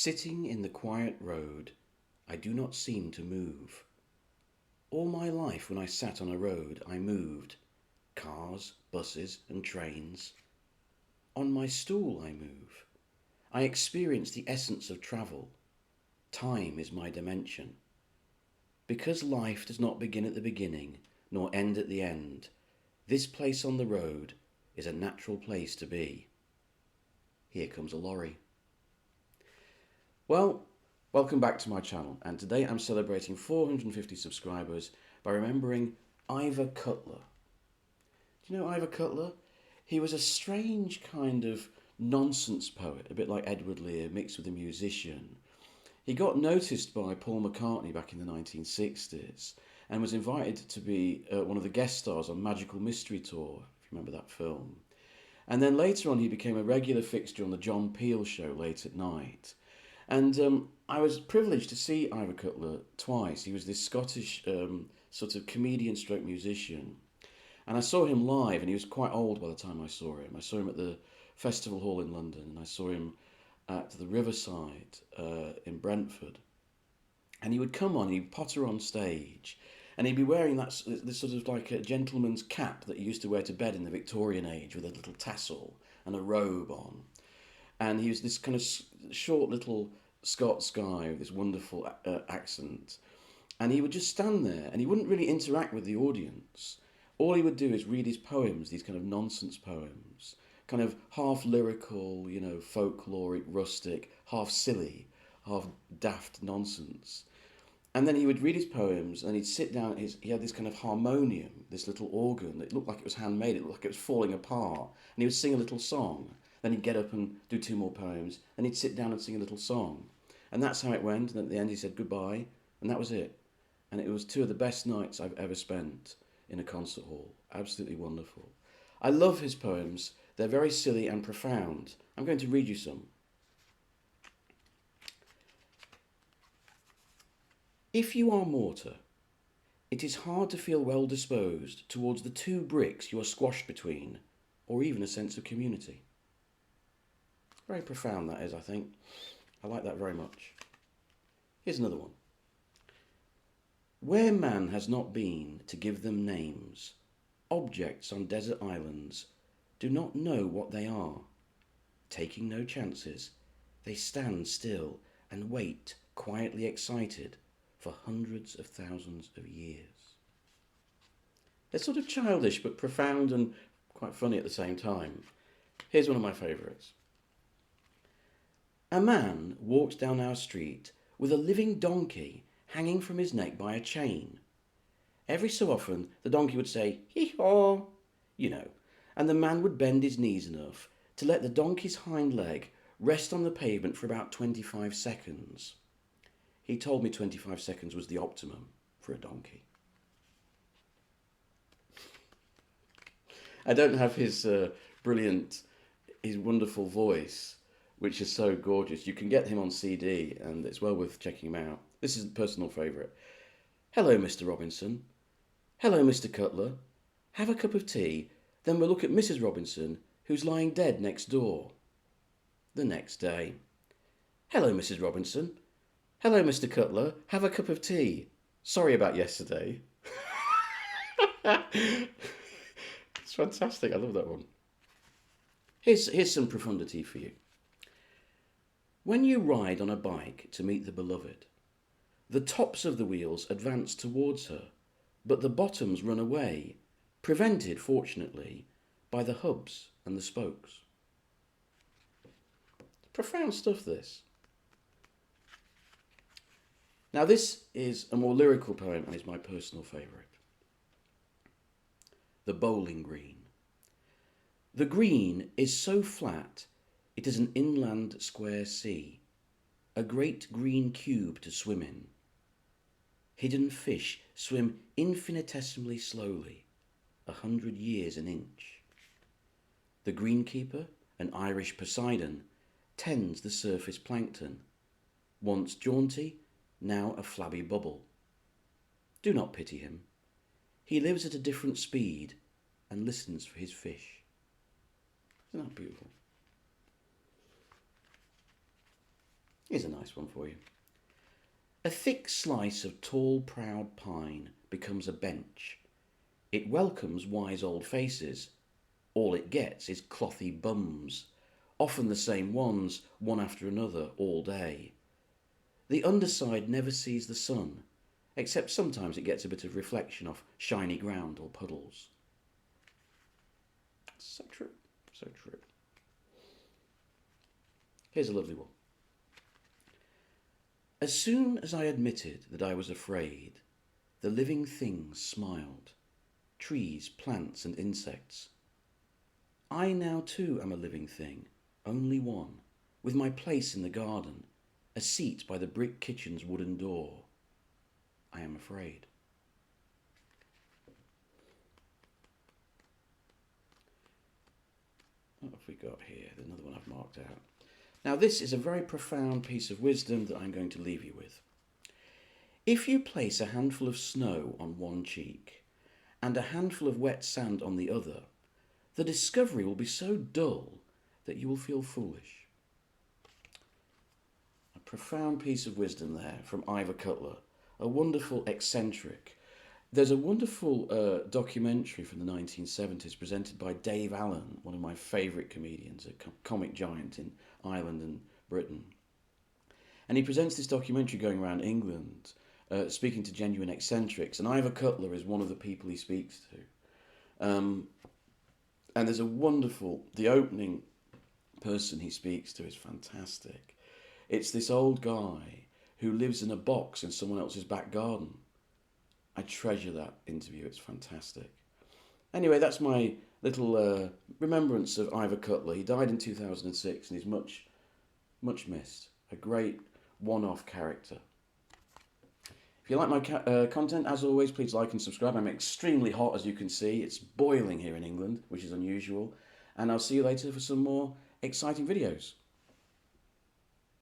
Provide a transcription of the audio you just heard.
Sitting in the quiet road, I do not seem to move. All my life when I sat on a road, I moved. Cars, buses and trains. On my stool I move. I experience the essence of travel. Time is my dimension. Because life does not begin at the beginning, nor end at the end, this place on the road is a natural place to be. Here comes a lorry. Well, welcome back to my channel, and today I'm celebrating 450 subscribers by remembering Ivor Cutler. Do you know Ivor Cutler? He was a strange kind of nonsense poet, a bit like Edward Lear mixed with a musician. He got noticed by Paul McCartney back in the 1960s and was invited to be one of the guest stars on Magical Mystery Tour, if you remember that film. And then later on he became a regular fixture on the John Peel show late at night. And I was privileged to see Ivor Cutler twice. He was this Scottish sort of comedian stroke musician. And I saw him live, and he was quite old by the time I saw him. I saw him at the Festival Hall in London, and I saw him at the Riverside in Brentford. And he would come on, he'd potter on stage, and he'd be wearing this sort of like a gentleman's cap that he used to wear to bed in the Victorian age with a little tassel and a robe on. And he was this kind of short little Scots guy with this wonderful accent. And he would just stand there, and he wouldn't really interact with the audience. All he would do is read his poems, these kind of nonsense poems, kind of half lyrical, folkloric, rustic, half silly, half daft nonsense. And then he would read his poems, and he'd sit down. He had this kind of harmonium, this little organ that looked like it was handmade. It looked like it was falling apart. And he would sing a little song. Then he'd get up and do two more poems. Then he'd sit down and sing a little song. And that's how it went. And at the end he said goodbye. And that was it. And it was two of the best nights I've ever spent in a concert hall. Absolutely wonderful. I love his poems. They're very silly and profound. I'm going to read you some. If you are mortar, it is hard to feel well disposed towards the two bricks you are squashed between, or even a sense of community. Very profound that is, I think. I like that very much. Here's another one. Where man has not been to give them names, objects on desert islands do not know what they are. Taking no chances, they stand still and wait, quietly excited, for hundreds of thousands of years. They're sort of childish but profound and quite funny at the same time. Here's one of my favourites. A man walks down our street with a living donkey hanging from his neck by a chain. Every so often the donkey would say, hee-haw, and the man would bend his knees enough to let the donkey's hind leg rest on the pavement for about 25 seconds. He told me 25 seconds was the optimum for a donkey. I don't have his wonderful voice, which is so gorgeous. You can get him on CD, and it's well worth checking him out. This is a personal favourite. Hello, Mr. Robinson. Hello, Mr. Cutler. Have a cup of tea, then we'll look at Mrs. Robinson, who's lying dead next door. The next day. Hello, Mrs. Robinson. Hello, Mr. Cutler. Have a cup of tea. Sorry about yesterday. It's fantastic. I love that one. Here's some profundity for you. When you ride on a bike to meet the beloved, the tops of the wheels advance towards her, but the bottoms run away, prevented, fortunately, by the hubs and the spokes. Profound stuff, this. Now, this is a more lyrical poem and is my personal favourite. The Bowling Green. The green is so flat, it is an inland square sea, a great green cube to swim in. Hidden fish swim infinitesimally slowly, 100 years an inch. The greenkeeper, an Irish Poseidon, tends the surface plankton, once jaunty, now a flabby bubble. Do not pity him. He lives at a different speed and listens for his fish. Isn't that beautiful? Here's a nice one for you. A thick slice of tall, proud pine becomes a bench. It welcomes wise old faces. All it gets is clothy bums, often the same ones, one after another, all day. The underside never sees the sun, except sometimes it gets a bit of reflection off shiny ground or puddles. So true, so true. Here's a lovely one. As soon as I admitted that I was afraid, the living things smiled. Trees, plants, and insects. I now too am a living thing, only one, with my place in the garden, a seat by the brick kitchen's wooden door. I am afraid. What have we got here? There's another one I've marked out. Now this is a very profound piece of wisdom that I'm going to leave you with. If you place a handful of snow on one cheek and a handful of wet sand on the other, the discovery will be so dull that you will feel foolish. A profound piece of wisdom there from Ivor Cutler, a wonderful eccentric. There's a wonderful documentary from the 1970s presented by Dave Allen, one of my favourite comedians, a comic giant in Ireland and Britain. And he presents this documentary going around England, speaking to genuine eccentrics, and Ivor Cutler is one of the people he speaks to. And there's a wonderful, the opening person he speaks to is fantastic. It's this old guy who lives in a box in someone else's back garden. I treasure that interview, it's fantastic. Anyway, that's my little remembrance of Ivor Cutler. He died in 2006 and he's much, much missed. A great one-off character. If you like my content, as always, please like and subscribe. I'm extremely hot, as you can see. It's boiling here in England, which is unusual. And I'll see you later for some more exciting videos.